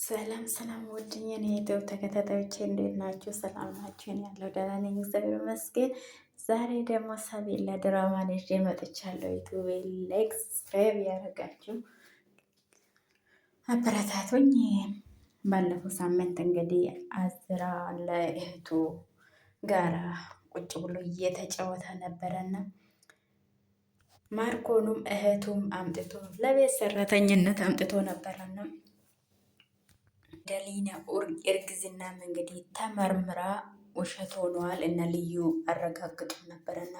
ሰላም ሰላም ወድኝ የዩቲዩብ ተከታታዮቼ እንዴት ናችሁ? ሰላም ናችሁ? እኔ ያለው ደህና ነኝ፣ እግዚአብሔር ይመስገን። ዛሬ ደግሞ ሰብለ ድራማን ይዤ መጥቻለሁ። ዩቲዩብ ላይክ፣ ሰብስክራይብ ያደረጋችሁ አበረታቱኝ። ባለፈው ሳምንት እንግዲህ አዝራ ለእህቱ ጋራ ቁጭ ብሎ እየተጫወተ ነበረና ማርኮኑም እህቱም አምጥቶ ለቤት ሰራተኝነት አምጥቶ ነበረና ደሊና እርግዝናም እንግዲህ ተመርምራ ውሸት ሆኗል እና ልዩ አረጋግጡ ነበረና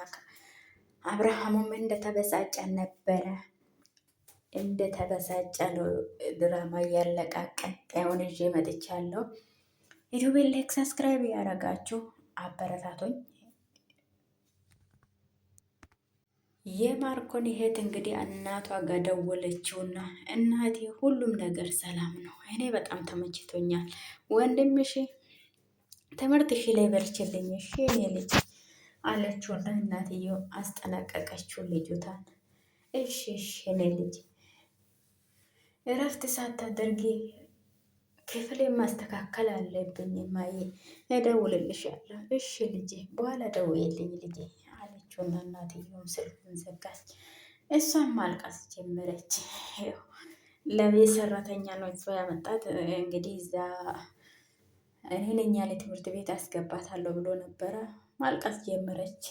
አብርሃሙም እንደተበሳጨ ነበረ። እንደተበሳጨ ነው ድራማ እያለቃቀን ቀጣዩን ይዤ መጥቻለሁ። ዩቲዩብ ላይክ ሰብስክራይብ ያደረጋችሁ አበረታቶኝ። የማርኮን እህት እንግዲህ እናቷ ጋር ደወለችውና እናቴ ሁሉም ነገር ሰላም ነው፣ እኔ በጣም ተመችቶኛል፣ ወንድምሽ ትምህርትሽ ላይ በርችልኝ እሺ እኔ ልጅ አለችውና እናትየው አስጠነቀቀችው ልጁታን። እሺ እሺ እኔ ልጅ እረፍት ሳታደርጊ ክፍሌን ማስተካከል አለብኝ ማዬ፣ እደውልልሻለሁ። እሺ ልጄ በኋላ ደውዬልኝ ልጄ አለችውና እናትየውም ስልኩን ዘጋች። እሷም ማልቀስ ጀመረች። ለቤት ሰራተኛ ነው እሷ ያመጣት እንግዲህ እዛ እኔ ነኝ ያለ ትምህርት ቤት አስገባታለሁ ብሎ ነበረ። ማልቀስ ጀመረች።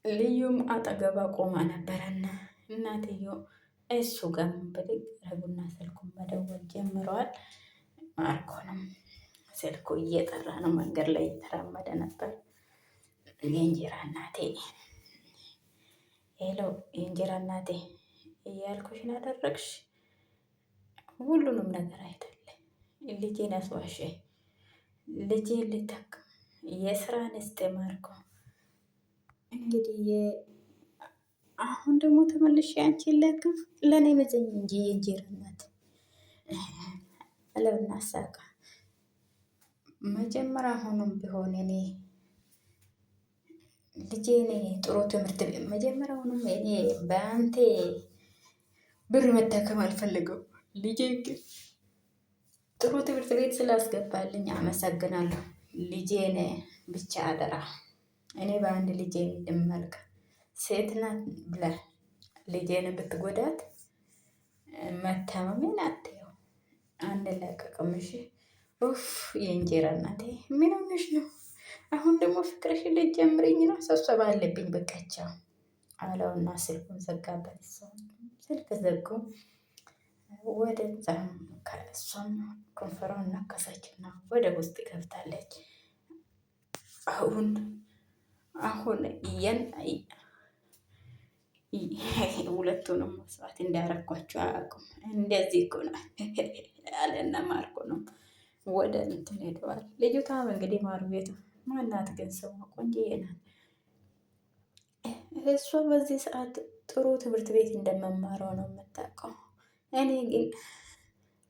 ልዩም አጠገባ ቆማ ነበረና እናትየው እሱ ጋር ብድግ ረጉና ስልኩን መደወል ጀምረዋል። ማርኮንም ስልኩ እየጠራ ነው፣ መንገድ ላይ እየተራመደ ነበር። የእንጀራ እናቴ ሄሎ፣ የእንጀራ እናቴ እያልኩሽን አደረግሽ፣ ሁሉንም ነገር አይደለ ልጄን አስዋሽ፣ ልጄን ልታክም የስራን ስቴ ማርኮ እንግዲህ አሁን ደግሞ ተመልሼ አንቺን ላክም ለእኔ መዘኝ እንጂ የእንጀራ እናት አለውና አሳካ። መጀመሪያ አሁንም ቢሆን እኔ ልጄ እኔ ጥሩ ትምህርት ቤት መጀመሪያውንም እኔ በአንቴ ብር መታከም አልፈልገው። ልጄ ግን ጥሩ ትምህርት ቤት ስላስገባልኝ አመሰግናለሁ። ልጄን ብቻ አደራ እኔ በአንድ ልጄን ልመልክ ሴት ናት ብለህ ልጄን ብትጎዳት መታመሜን አትየው አንለቀቅም። እሺ ኡፍ የእንጀራ እናቴ ምን ሆነሽ ነው? አሁን ደግሞ ፍቅርሽ ልትጀምሪኝ ነው? ሰብሰባ አለብኝ በቃቸው አለውና ስልኩን ዘጋበት። ስልክ ዘጉ። ወደ እሷም ኮንፈሯን ነከሰችና ወደ ውስጥ ገብታለች። አሁን ሁለቱንም መስዋዕት እንዳረኳቸው አያውቁም። እንደዚህ እኮ ነው አለና ማርኮ ነው ወደ እንትን ሄደዋል። ልጅቷም እንግዲህ ማሩ ቤቱ ማናት ግን ስሟ ቆንጆዬ ናት። እሷ በዚህ ሰዓት ጥሩ ትምህርት ቤት እንደመማረው ነው የምታውቀው። እኔ ግን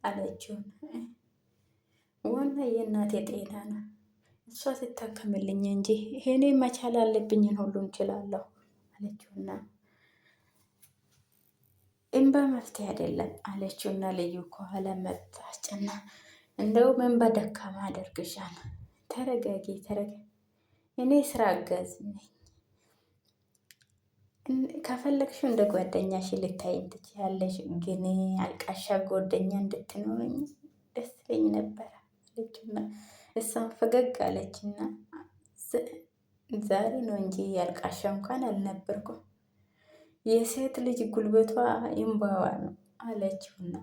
አለችውን ዋና የእናቴ ጤና ነው፣ እሷ ስታከምልኝ እንጂ እኔ መቻል አለብኝን ሁሉ እንችላለሁ አለችውና እንባ መፍትሄ አይደለም አለችውና ልዩ ከኋላ መጣችና እንደውም እንባ ደካማ አደርግሻል። ተረጋጊ ተረጋጊ፣ እኔ ስራ አጋዝ ነኝ፣ ከፈለግሽው እንደ ጓደኛሽ ልታይኝ ትችያለሽ፣ ግን አልቃሻ ጓደኛ እንድትኖረኝ ደስ ይለኝ ነበር አለችና እሷም ፈገግ አለችና ዛሬ ነው እንጂ ያልቃሻ እንኳን አልነበርኩም፣ የሴት ልጅ ጉልበቷ እምባዋ ነው አለችውና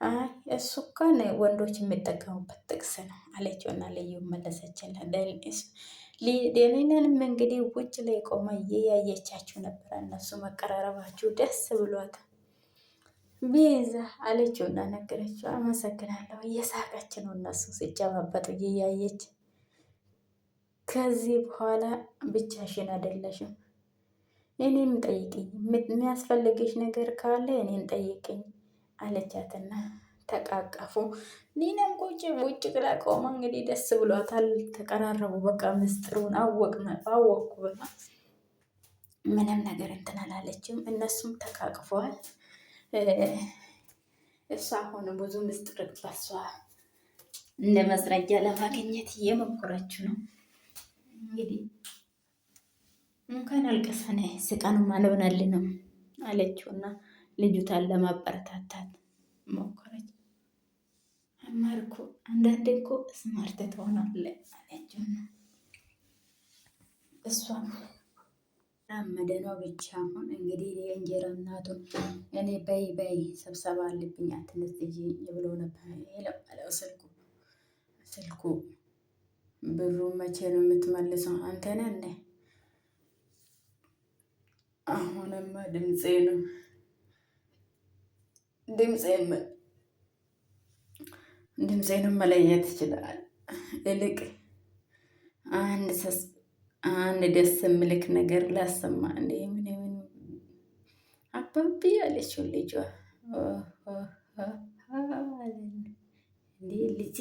አይ እሱ እንኳን ወንዶች የሚጠቀሙበት ጥቅስ ነው አለችውና ልዩ መለሰችላት። ደሊናንም እንግዲህ ውጭ ላይ ቆማ እየያየቻችሁ ነበር። እነሱ መቀራረባችሁ ደስ ብሏት ቤዛ አለችውና ነገረችው። አመሰግናለሁ። እየሳቀች ነው እነሱ ሲጨባበጡ እየያየች። ከዚህ በኋላ ብቻሽን አይደለሽም፣ እኔን ጠይቅኝ፣ የሚያስፈልግሽ ነገር ካለ እኔን ጠይቅኝ አለቻትና ተቃቀፉ። ሊናም ቁጭ ውጭ ብላ ቆማ እንግዲህ ደስ ብሏታል። ተቀራረቡ። በቃ ምስጢሩን አወቅኩ ብላ ምንም ነገር እንትን አላለችም። እነሱም ተቃቅፈዋል። እሷ አሁን ብዙ ምስጢር በሷ እንደ መስረጃ ለማግኘት እየሞከረችው ነው። እንግዲህ እንኳን አልቀሰነ ስቃኑ አልሆነልንም አለችውና ልጅቷን ለማበረታታት ሞከረች። አማርኩ አንዳንዴ እኮ ስማርት ትሆናለህ አለችውና እሷም መደኗ ብቻ። አሁን እንግዲህ የእንጀራ እናቱን እኔ በይ በይ ስብሰባ አለብኝ አትነስጂ ብሎ ነበር የለበለው ስልኩ ብሩ መቼ ነው የምትመልሰው? አንተ ነህ እንዴ? አሁንማ ድምፄንም መለየት ይችላል። ይልቅ አንድ ደስ የምልክ ነገር ላሰማ እንዴ? ምን አባቢ አለችው ልጇ። እንዴ ልጄ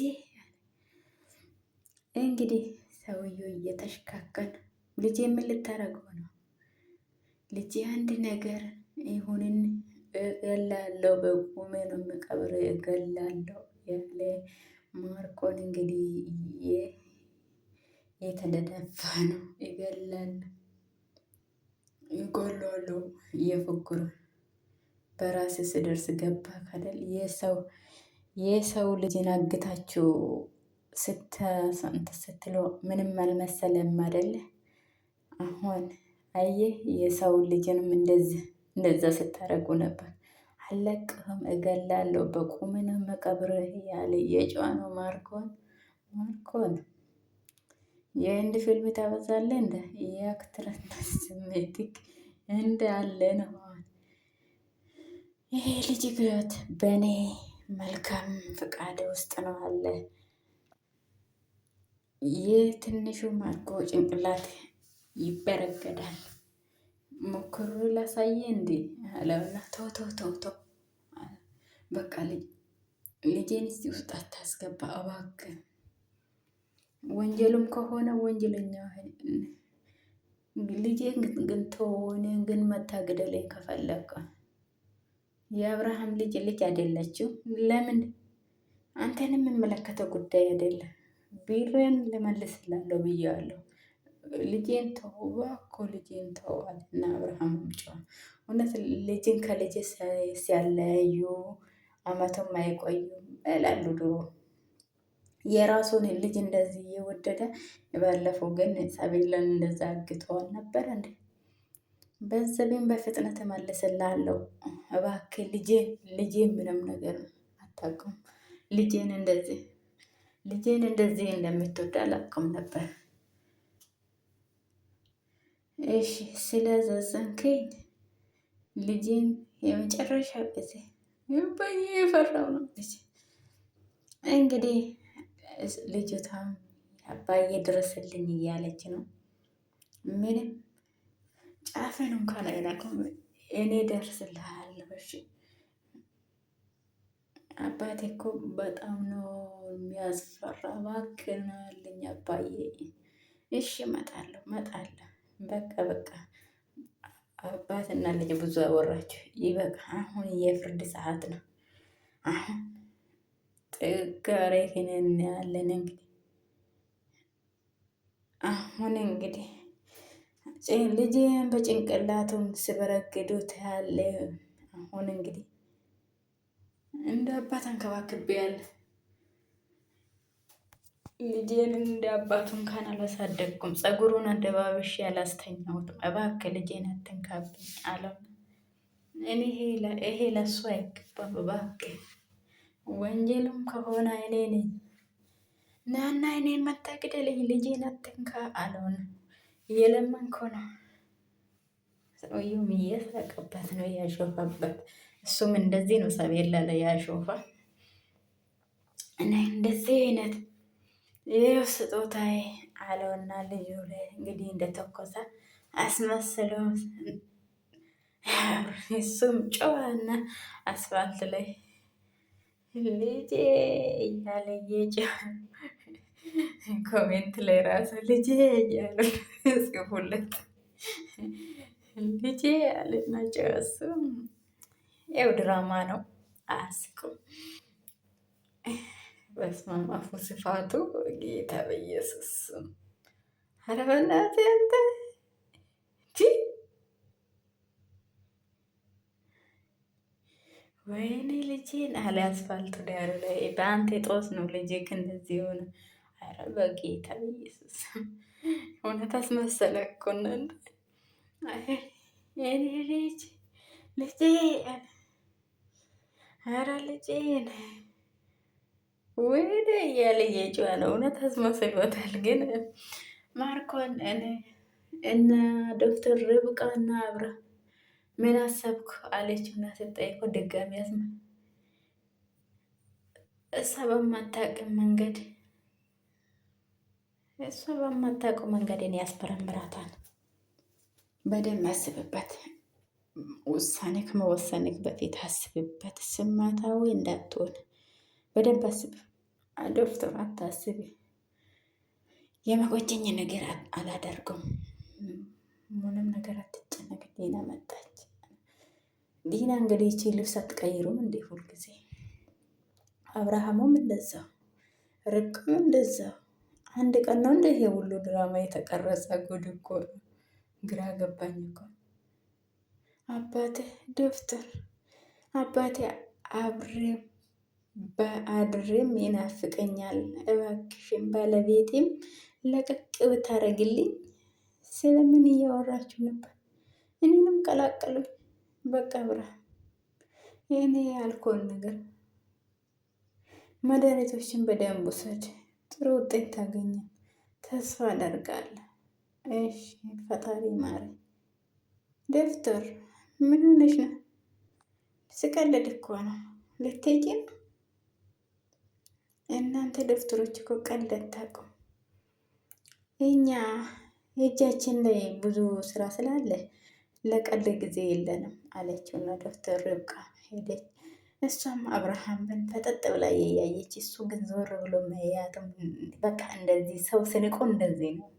እንግዲህ ሰውየው እየተሽካከን ልጄ ምን ልታረገው ነው? ልጄ አንድ ነገር ይሁንን እገላለሁ፣ በቁሜ ነው የምቀብር እገላለሁ ያለ ማርኮን እንግዲህ የተደነፋ ነው። ይገላሉ እየፎከሩ በራስ ስደርስ ገባ ካደል የሰው ልጅን አግታችሁ ስትለው ምንም አልመሰለም አይደለ? አሁን አየህ የሰው ልጅንም እንደዛ ስታረጉ ነበር። አለቅህም እገላለሁ በቁምህ መቀብርህ ያለ የጨዋ ነው። ማርኮን የህንድ ፊልም ታበዛለህ እንደ የአክትረነት ስሜትክ እንዳለ ነው። ይሄ ልጅ ግዮት በእኔ መልካም ፍቃድ ውስጥ ነው አለ። የትንሹ ማርኮ ጭንቅላት ይበረገዳል። ሞክሩ ላሳየ እንዴ አለውና ተው በቃ ልጄን እዚህ ውስጥ አታስገባ እባክህ። ወንጀሉም ከሆነ ወንጀለኛ ልጄን ግን ተወው። ግን መታገደለኝ ከፈለቀ የአብርሃም ልጅ አይደለችው። ለምን አንተንም የሚመለከተው ጉዳይ አይደለም። ቢሬን ልመልስላለሁ ብያለሁ። ልጄን ተው እባክህ ልጄን ተው አለና አብርሃም ጮኸ። እውነት ልጅን ከልጅ ሲያለያዩ አመቱም አይቆዩም ይላሉ ድሮ። የራሱን ልጅ እንደዚህ እየወደደ ባለፈው ግን ሳቤላን እንደዛ አግተዋል ነበር እንዴ? ገንዘቤን በፍጥነት እመልስልሃለሁ እባክህ ልጄን ምንም ነገር አታውቅም። ልጄን እንደዚህ እንደምትወድ አላውቅም ነበር። እሺ ስለዘዘንከኝ ልጄን የመጨረሻ ጊዜ የፈራው ነው ልጅ እንግዲህ ልጅቷም አባዬ ድረስልኝ እያለች ነው። ምንም ጫፍን እንኳን አይነኩም። እኔ ደርስልሃለሁ። እሺ አባቴ እኮ በጣም ነው የሚያስፈራ። እባክህ ነው ያለኝ አባዬ። እሺ እመጣለሁ። በቃ አባትና ልጅ ብዙ አወራችሁ ይበቃ። አሁን የፍርድ ሰዓት ነው። አሁን ጥጋሬ እናያለን። እንግዲህ ልጅን በጭንቅላቱም ስበረግዱት ያለ አሁን እንግዲህ እንደ አባት አንከባክቤያለሁ። ልጄን እንደ አባቱን ካን አላሳደግኩም። ፀጉሩን አደባብሼ አላስተኛሁትም። እባክህ ልጄን አትንካብኝ አለው። እኔ ይሄ ለሱ አይገባም። እባክህ ወንጀልም ከሆነ እኔ ነኝ ናና እኔን መታግደልኝ ልጄን አትንካ አለውን። እየለመንኩ ነው። ሰውየውም እየሳቀበት ነው ያሾፈበት። እሱም እንደዚህ ነው ሳቤላ ላይ ያሾፋ እና እንደዚህ አይነት ይህ ስጦታዬ አለውና ልጁ ላይ እንግዲህ እንደተኮሰ አስመስሎ እሱም ጨዋና አስፋልት ላይ ልጄ እያለ እየጮኸ ኮሜንት ላይ ራሱ ልጄ እያሉ ጽፉለት ልጄ አለና ጨሱ። ያው ድራማ ነው አያስቅም። በስመ አብ አፉ ስፋቱ ጌታ በኢየሱስ ኧረ በእናትህ አንተ ወይኔ ልጄን አለ አስፋልቱ ዳሩ ላይ በአንተ ጦስ ነው ልጄ እንደዚህ የሆነ። ኧረ በጌታ በኢየሱስ እውነት አስመሰለ እኮ እናንተ። የኔ ልጅ ልጄ ኧረ ልጄን ወይኔ እያለ እየጮኸ ነው። እውነት አስመስሎታል። ግን ማርኮን እነ ዶክተር ርብቃ እና አብራ ምን አሰብኩ አለችው እና ስጠይቆ ድጋሚ እሷ በማታውቀው መንገድ እኔ ያስመረምራታል። በደንብ አስብበት። ውሳኔ ከመወሰንክ በፊት አስብበት። ስማታዊ እንዳትሆን በደንብ አስብ። ዶክተር አታስቢ፣ የመቆጨኝ ነገር አላደርገውም። ምንም ነገር አትጨነቅ። ዲና መጣች። ዲና እንግዲህ ይቺ ልብስ አትቀይሩም እንዴ? ሁልጊዜ አብርሃሙም እንደዛው፣ ርብቃም እንደዛው። አንድ ቀን ነው እንደ ይሄ ሁሉ ድራማ የተቀረጸ? ጉድ እኮ ግራ ገባኝ እኮ። አባቴ ዶክተር አባቴ በአድሬም ይናፍቀኛል። እባክሽን ባለቤቴም ለቀቅ ብታረግልኝ። ስለምን እያወራችሁ ነበር? እኔንም ቀላቀሉኝ። በቃ ብርሃን፣ እኔ ያልኮን ነገር መድኃኒቶችን በደንብ ውሰድ። ጥሩ ውጤት ታገኛል ተስፋ አደርጋለሁ። እሺ ፈጣሪ ማሪ። ዶክተር ምን ሆነሽ ነው? ስቀልድ እኮ ነው። ልትሄጂ ነው? እናንተ ዶክተሮች እኮ ቀልድ አታውቁም። እኛ የእጃችን ላይ ብዙ ስራ ስላለ ለቀልድ ጊዜ የለንም አለችውና ዶክተር ርብቃ ሄደች። እሷም አብርሃምን ፈጠጥ ብላ እያየች፣ እሱ ግን ዞር ብሎ መያትም በቃ እንደዚህ ሰው ስንቆ እንደዚህ ነው።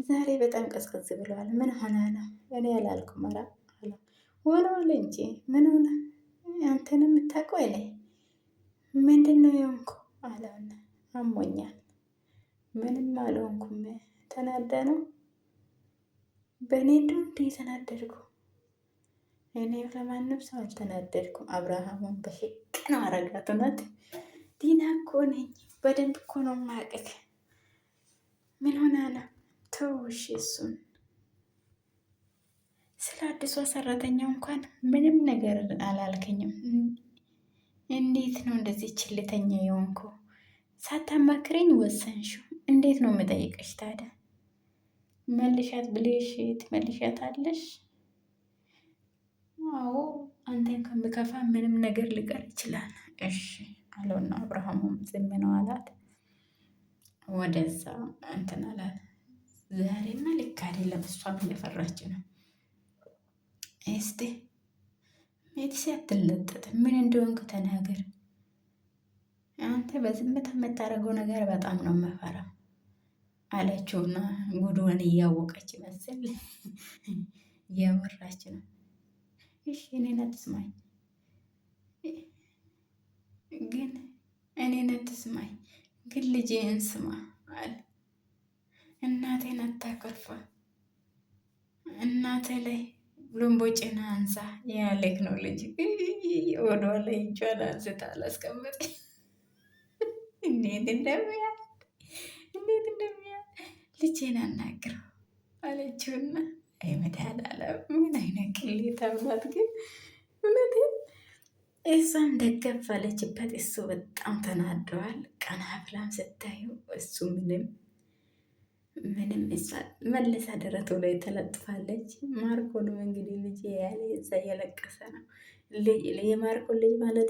ዛሬ በጣም ቀዝቀዝ ብለዋል። ምን ሆነ ነው? እኔ ያላልኩም። ኧረ ሆነዋል እንጂ ምን ሆነ? አንተን የምታውቀው እኔ ምንድን ነው የሆንኩ አለውና፣ አሞኛል። ምንም አልሆንኩም። ተናዳ ነው በእኔ እንደው እንደ የተናደድኩ። እኔ ለማንም ሰው አልተናደድኩም። አብርሃሙን በሽቅ ነው አረጋት። እውነት ዲና እኮ ነኝ። በደንብ እኮ ነው ማቅክ። ምን ሆና ነው? ተውሽ እሱን። ስለ አዲሷ ሰራተኛው እንኳን ምንም ነገር አላልከኝም። እንዴት ነው እንደዚህ ችልተኛ የሆንኩ? ሳታማክረኝ ወሰንሽው? እንዴት ነው የምጠይቀሽ ታዲያ? መልሻት ብልሽ ትመልሻት አለሽ? አዎ አንተን ከምከፋ ምንም ነገር ሊቀር ይችላል። እሺ አለውና አብርሃሙም ዝም ነው አላት። ወደዛ እንትን አላት። ዛሬማ ልክ አይደለም። እሷም እየፈራች ነው። እስቲ ሜዲሲ አትለጠጥ። ምን እንደሆንክ ተናገር። አንተ በዝምታ የምታደርገው ነገር በጣም ነው የምፈራው አለችውና ጉድዋን እያወቀች መስል እያወራች ነው። እሺ እኔን አትስማኝ፣ ግን እኔን አትስማኝ፣ ግን ልጄን ስማ አለ። እናቴን አታከርፋ፣ እናቴ ላይ ልንቦጭን አንሳ ያለክ ነው ልጅ። ወደኋላ እጇን አንስታ አላስቀመጠ። እንዴት እንደሚያል ልጄን አናግረው አለችውና፣ አይ መድኃኒዓለም ምን አይነት ቅሌት አባት ግን እውነቴን። እሷም ደገፍ አለችበት። እሱ በጣም ተናደዋል። ቀና ብላም ስታዩ እሱ ምንም እሷ መልሳ ደረቱ ላይ ተለጥፋለች። ማርኮንም እንግዲህ ልጅ ያለ እዛ እየለቀሰ ነው። የማርኮን ልጅ ማለት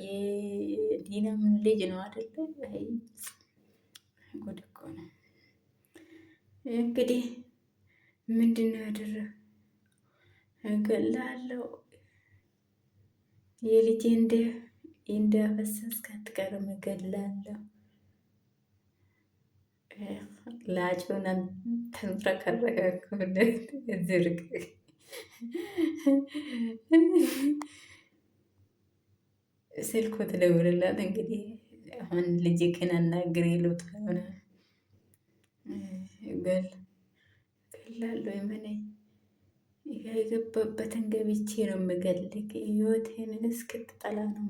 የዲናም ልጅ ነው አይደለ? ጉድ እኮ ነው እንግዲህ። ምንድን ነው ያደረግ? እገላለሁ የልጄ እንዳፈሰስክ አትቀርም፣ እገላለሁ። ላጩን ተንፍረከረከ ዝርግ ስልኩ ትደውልላት እንግዲህ አሁን ልጅክን አናግሬ ልውጣ ሆነ ገላለሁ የምን የገባበትን ገብቼ ነው የምገልግ። ህይወቴን እስክትጠላ ነው።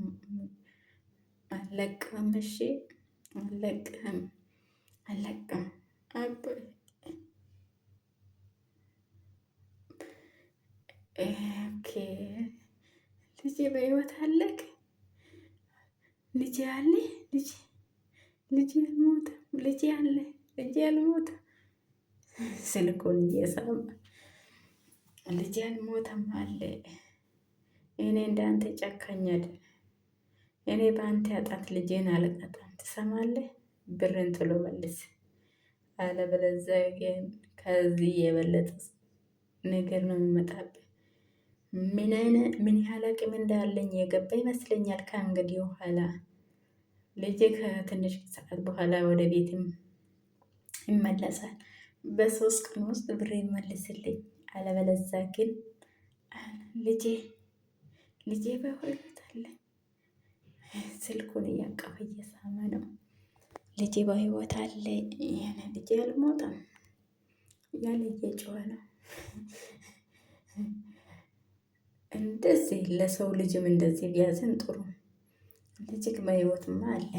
አለቅህም። እሺ አለቅህም፣ አለቅም። ኦኬ ልጄ በህይወት አለክ? ልጄ አለ? ልጄ አልሞተም። ልጄ አለ? ልጄ አልሞተም። ስልኩን እየሳመ ልጄ አልሞተም አለ። እኔ እንዳንተ ጨካኝ አይደል። እኔ በአንተ ያጣት ልጄን አልቀጣም። ትሰማለህ? ብርን ትሎ መልስ፣ አለበለዚያ ግን ከዚህ የበለጠ ነገር ነው የሚመጣብህ። ምን ያህል አቅም እንዳለኝ የገባ ይመስለኛል። ከእንግዲህ በኋላ ልጄ ከትንሽ ሰዓት በኋላ ወደ ቤትም ይመለሳል። በ3 ቀን ውስጥ ብር ይመልስልኝ፣ አለበለዚያ ግን ልጄ በህይወት አለ። ስልኩን እያቀፈ እየሳመ ነው። ልጄ በህይወት አለ። ይሄን ልጄ አልሞተም እያለ እየጮኸ ነው። እንደዚህ ለሰው ልጅም እንደዚህ ቢያዝን ጥሩ። ልጅክ በህይወትማ አለ።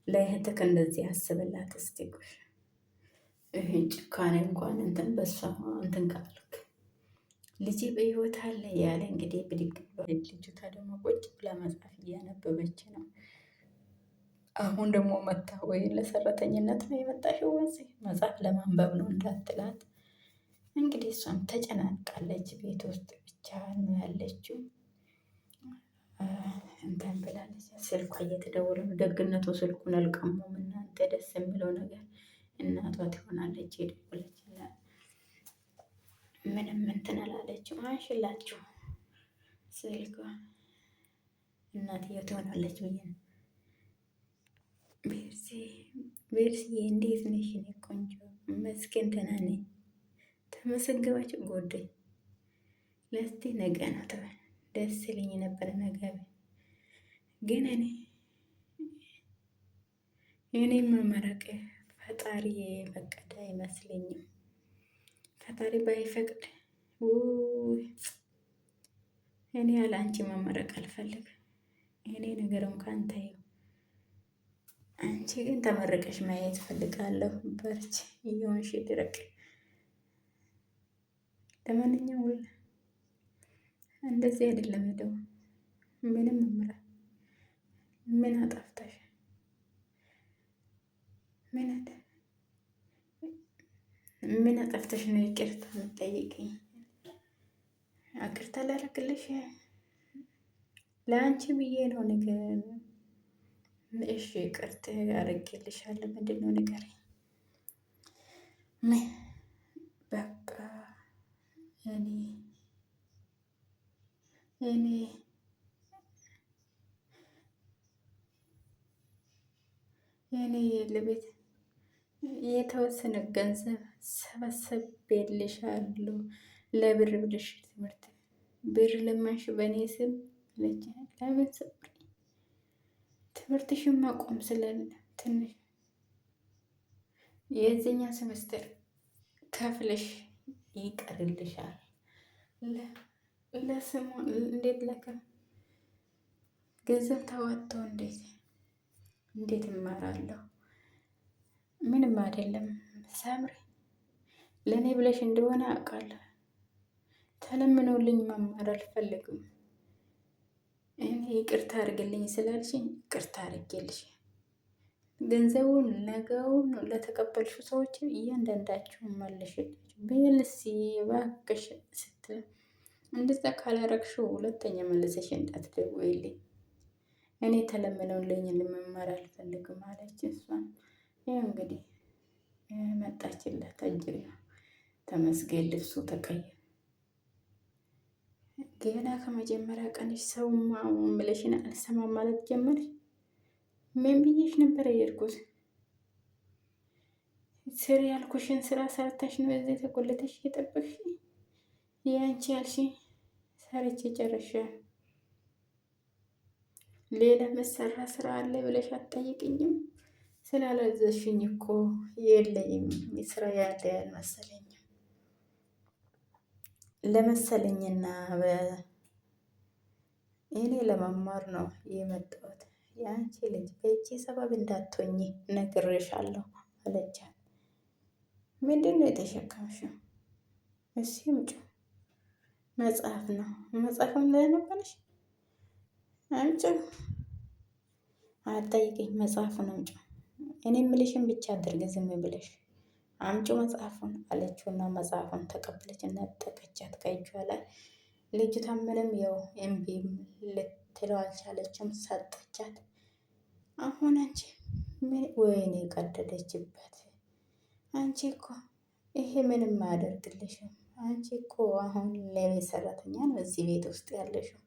ለእህትክ እንደዚህ አስብላት እስቲ። ይሄን ጭካኔ እንኳን እንትን በሷ እንትን ካልክ ልጄ በህይወት አለ ያለ እንግዲህ ብድግ ልጅቷ ደግሞ ቁጭ ብላ መጽሐፍ እያነበበች ነው። አሁን ደግሞ መታ ወይ ለሰራተኝነት ነው የመጣሽው ወይስ መጽሐፍ ለማንበብ ነው እንዳትላት። እንግዲህ እሷም ተጨናንቃለች። ቤት ውስጥ ብቻ ነው ያለችው። እንትን ብላለች። ስልኳ እየተደወለ ነው። ደግነቱ ስልኩን አልቀሙም። እናንተ ደስ የሚለው ነገር እናቷ ትሆናለች የደወለችላት። ምንም እንትን አላለችው። አንሽላችሁ ስልኳ እናትዬ ትሆናለች ብዬ ነው። ቤርሲዬ እንዴት ነሽ? እኔ ቆንጆ መስገን ደህና ነኝ። ተመሰገባችሁ ጎደኝ ለስቲ ነገ ነው ተበል ደስ ይለኝ ነበር ነገ ግን እኔ መመረቅ ፈጣሪ የፈቀደ አይመስለኝም። ፈጣሪ ባይፈቅድ እኔ ያለ አንቺ መመረቅ አልፈልግም። እኔ ነገር እንኳን ተይው። አንቺ ግን ተመረቀሽ ማየት ፈልጋለሁ። በርቺ፣ እየሆንሽ ድረቅ። ለማንኛውም እንደዚህ አይደለም ሄደው ምንም መምራ ምን አጠፍተሽ ምን አጠፍተሽ ነው ይቅርታ የምትጠይቅኝ? ይቅርታ ላደርግልሽ ለአንቺ ብዬ ነው ነገር። እሺ ይቅርታ አደርግልሻለሁ። ምንድን ነው ንገሪኝ። በቃ እኔ ለቤት የተወሰነ ገንዘብ ሰበሰብልሻለሁ ለብር ብለሽ ትምህርት ብር ለማሽ በእኔ ስም ለች ለምን ሰብሪ ትምህርትሽን ማቆም ስለለ ትንሽ የዚህኛ ሴምስተር ከፍለሽ ይቀርልሻል። ለስሙ እንዴት ገንዘብ ተዋጥቶ እንዴት እማራለሁ? ምንም አይደለም ሳምሪ፣ ለእኔ ብለሽ እንደሆነ አውቃለሁ። ተለምኖልኝ መማር አልፈልግም። እኔ ይቅርታ አድርግልኝ ስላልሽኝ ይቅርታ አድርጌልሽ፣ ገንዘቡን ነገውን ለተቀበልሽው ሰዎች እያንዳንዳችሁን መልሽላችሁ ቢልሲ እባክሽ ስትል እንደዛ ካላረግሽው ሁለተኛ መልሰሽ እንዳትደውይልኝ። እኔ ተለምነውልኝ ልመማር አልፈልግም አለች። እሷን ይኸው እንግዲህ መጣችለት። አጅሪ ተመስገን ልብሱ ተቀየረ። ገና ከመጀመሪያ ቀንሽ ሰው ምለሽን አልሰማም ማለት ጀመርሽ። ምን ብዬሽ ነበር የሄድኩት? ስሪ ያልኩሽን ስራ ሰርተሽ ነው እዚህ ተቆልተሽ የጠበቅሽ። ያንቺ ያልሽ ሰርቼ ጨርሻለሁ። ሌላ መሰራ ስራ አለ ብለሽ አትጠይቅኝም? ስላለዘሽኝ እኮ የለኝም ስራ ያለ ያልመሰለኝም ለመሰለኝና እኔ ለመማር ነው የመጣሁት። የአንቺ ልጅ በእጄ ሰበብ እንዳትሆኝ ነግሬሻለሁ አለቻት። ምንድን ነው የተሸከምሽው? እስኪ ምጩ መጽሐፍ ነው። መጽሐፍም ላይ ነበረሽ? አምጪ። አትጠይቂኝ፣ መጽሐፉን አምጪ። እኔ የምልሽን ብቻ አድርግ ዝም ብለሽ አምጪ መጽሐፉን አለችውና መጽሐፉን ተቀበለች እና ጠቀቻት ከእጇ ላይ። ልጅቷ ምንም ያው እምቢ ልትለው አልቻለችም፣ ሰጠቻት። አሁን አንቺ ወይኔ ቀደደችበት። አንቺ እኮ ይሄ ምንም አያደርግልሽም። አንቺ እኮ አሁን ለቤት ሰራተኛ ነው እዚህ ቤት ውስጥ ያለሽው።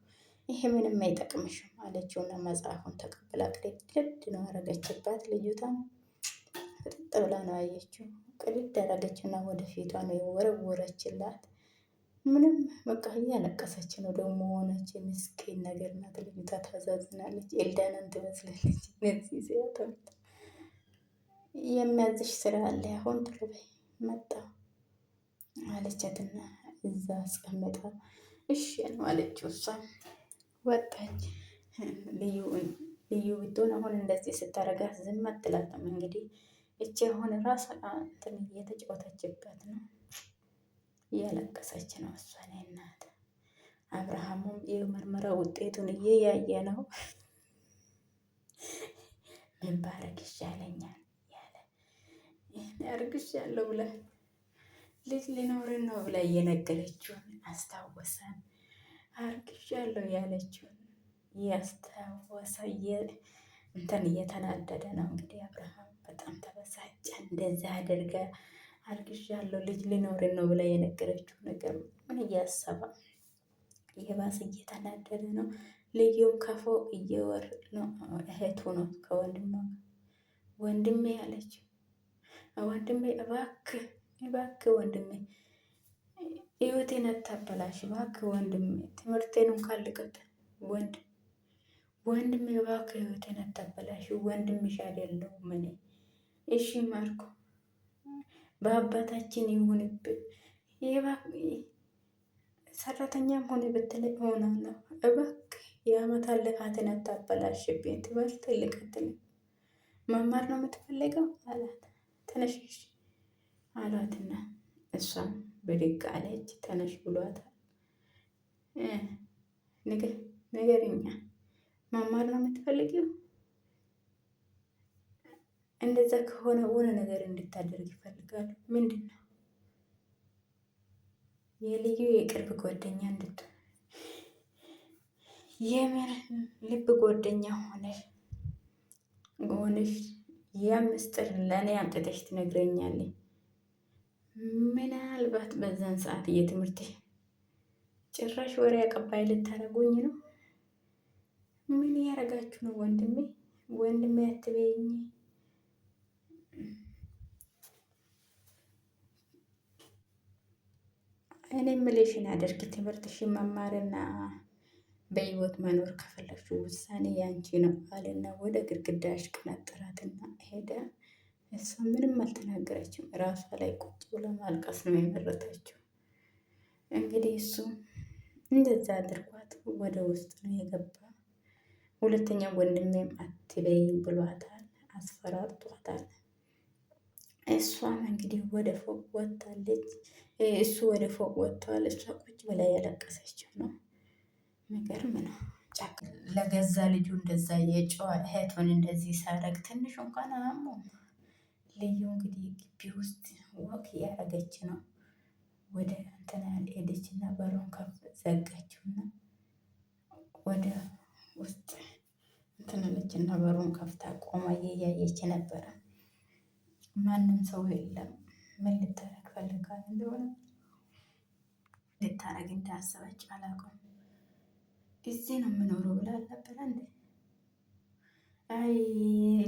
ይሄ ምንም አይጠቅምሽም አለችውና መጽሐፉን ተቀብላ ቅድድ ነው አረገችባት። ልጅቷም ፍጥጥ ብላ ነው አየችው። ቅድድ አረገችና ወደፊቷ ነው የወረወረችላት። ምንም በቃ እያለቀሰች ነው ደግሞ ሆነች። ምስኪን ነገር ናት ልጅቷ፣ ታዛዝናለች። ኤልዳናን ትመስላለች። እነዚህ ሲያተው የሚያዝሽ ስራ አለ አሁን ቶሎ በይ መጣ አለቻትና እዛ አስቀምጣ እሺ ነው አለችው። እሷ ወጣች። ልዩ ብትሆን አሁን እንደዚህ ስታረጋት ዝም አትላትም። እንግዲህ እቺ አሁን ራሷ እንትን እየተጫወተችበት ነው፣ እያለቀሰች ነው። እሷን እናት አብርሃሙም የምርመራ ውጤቱን እየያየ ነው። ምን ባረግ ይሻለኛል ያለ አርግሻለሁ ብላ ልጅ ሊኖርን ነው ብላ እየነገረችውን አስታወሰን። አርግሻለሁ ያለችውን እያስታወሰ እንትን እየተናደደ ነው እንግዲህ አብርሃም በጣም ተበሳጨ። እንደዛ አድርጋ አርግሻለሁ ልጅ ሊኖርን ነው ብላ የነገረችው ነገር ምን እያሰባ የባስ እየተናደደ ነው። ልዩም ከፎቅ እየወረደ ነው። እህቱ ነው ከወንድሟ ወንድሜ አለችው። ወንድሜ እባክህ እባክህ ወንድሜ ህይወቴን አታበላሽ እባክህ ወንድሜ፣ ትምህርቴን እንኳን ልቀጥል ወንድሜ እባክህ ህይወቴን አታበላሽ፣ ወንድምሽ አይደለሁም እኔ። እሺ ማርኮ በአባታችን ይሁንብን፣ ሰራተኛም ሆነ ብትለኝ ሆናለሁ፣ እባክህ የአመት ልፋትን አታበላሽብኝ፣ ትምህርት ልቀጥል። መማር ነው የምትፈልገው አላት። ተነሽሽ አሏትና እሷም ብድግ አለች። ተነሽ ብሏታል። ንገሪኛ መማር ነው የምትፈልጊው? እንደዛ ከሆነ ሆነ ነገር እንድታደርግ ይፈልጋሉ። ምንድን ነው? የልዩ የቅርብ ጓደኛ እንድትሆን የምር ልብ ጓደኛ ሆነሽ ያ ምስጢር ለእኔ አምጥተሽ ትነግረኛለሽ። ምናልባት በዛን ሰዓት የትምህርት ጭራሽ ወሬ አቀባይ ልታደርጉኝ ነው። ምን እያደረጋችሁ ነው? ወንድሜ አትበይኝ። እኔ የምልሽን አድርጊ። ትምህርትሽን መማርና በህይወት መኖር ከፈለግሽው ውሳኔ ያንቺ ነው አለና ወደ ግድግዳ አሽቀነጠራትና ሄደ። እሷ ምንም አልተናገረችም። ራሷ ላይ ቁጭ ብላ ማልቀስ ነው የመረጠችው። እንግዲህ እሱ እንደዛ አድርጓት ወደ ውስጥ ነው የገባ። ሁለተኛ ወንድሜም አትበይኝ ብሏታል፣ አስፈራርቷታል። እሷም እንግዲህ ወደ ፎቅ ወጥታለች። እሱ ወደ ፎቅ ወጥተዋል። እሷ ቁጭ ብላ ያለቀሰችው ነው። የሚገርም ነው። ለገዛ ልጁ እንደዛ የጨዋ እህቱን እንደዚህ ሳረግ ትንሽ እንኳን አሞ ልዩ እንግዲህ ግቢ ውስጥ ወክ እያረገች ነው። ወደ እንትና ሄደች እና በሩን ከፍ ዘጋችው እና ወደ ውስጥ እንትናለች እና በሩን ከፍታ ቆማ እያየች ነበረ። ማንም ሰው የለም። ምን ልታረግ ፈልጋ እንደሆነ ልታረግ እንዳሰበች አላውቅም። እዚህ ነው የምኖረው ብላ አልነበረ እንዴ? አይ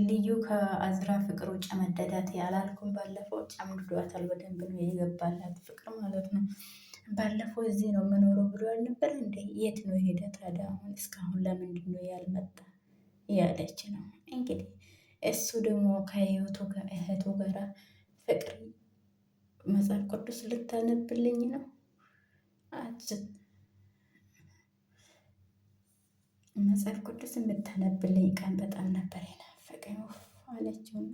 ልዩ ከአዝራ ፍቅሩ ጨመደዳት ያላልኩም? ባለፈው ጨምድዷታል። በደንብ ነው የገባላት ፍቅር ማለት ነው። ባለፈው እዚህ ነው የምኖረው ብሎ አልነበረ እንዴ? የት ነው የሄደ ታዲያ? አሁን እስካሁን ለምንድን ነው ያልመጣ? ያለች ነው እንግዲህ። እሱ ደግሞ እህቱ ጋራ ፍቅር መጽሐፍ ቅዱስ ልታነብልኝ ነው መጽሐፍ ቅዱስ የምታነብልኝ ቀን በጣም ነበር የናፈቀኝ አለችውና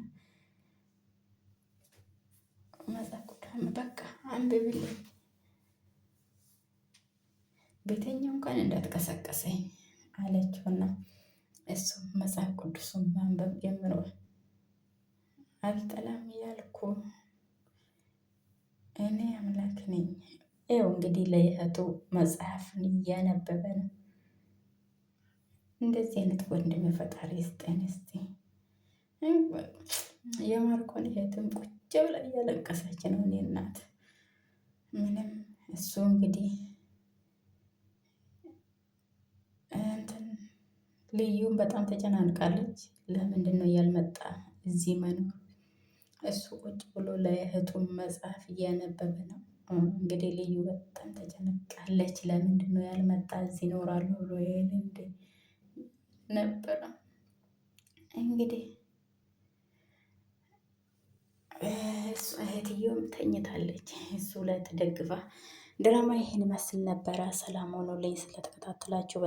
መጽሐፍ ቅዱስ በቃ አንብብልኝ ቤተኛው ቀን እንዳትቀሰቀሰኝ አለችውና እሱም መጽሐፍ ቅዱሱን ማንበብ ጀምሯል። አልጠላም እያልኩ እኔ አምላክ ነኝ። ይኸው እንግዲህ ለእህቱ መጽሐፍን እያነበበ ነው። እንደዚህ አይነት ወንድም ፈጣሪ ይስጠን። እስቲ የማርኮን እህትም ቁጭ ብላ እያለቀሰች ነው። እኔ እናት ምንም እሱ እንግዲህ እንትን ልዩም በጣም ተጨናንቃለች። ለምንድን ነው ያልመጣ እዚህ መኖር? እሱ ቁጭ ብሎ ለእህቱም መጽሐፍ እያነበበ ነው። እንግዲህ ልዩ በጣም ተጨነቃለች። ለምንድን ነው ያልመጣ እዚህ ይኖራሉ ብሎ ይሄን እንዴ ነበረ እንግዲህ እህትየውም ተኝታለች። እሱ ላይ ተደግፋ ድራማ ይሄን ይመስል ነበረ። ሰላም ሆኖልኝ ስለተከታተላችሁ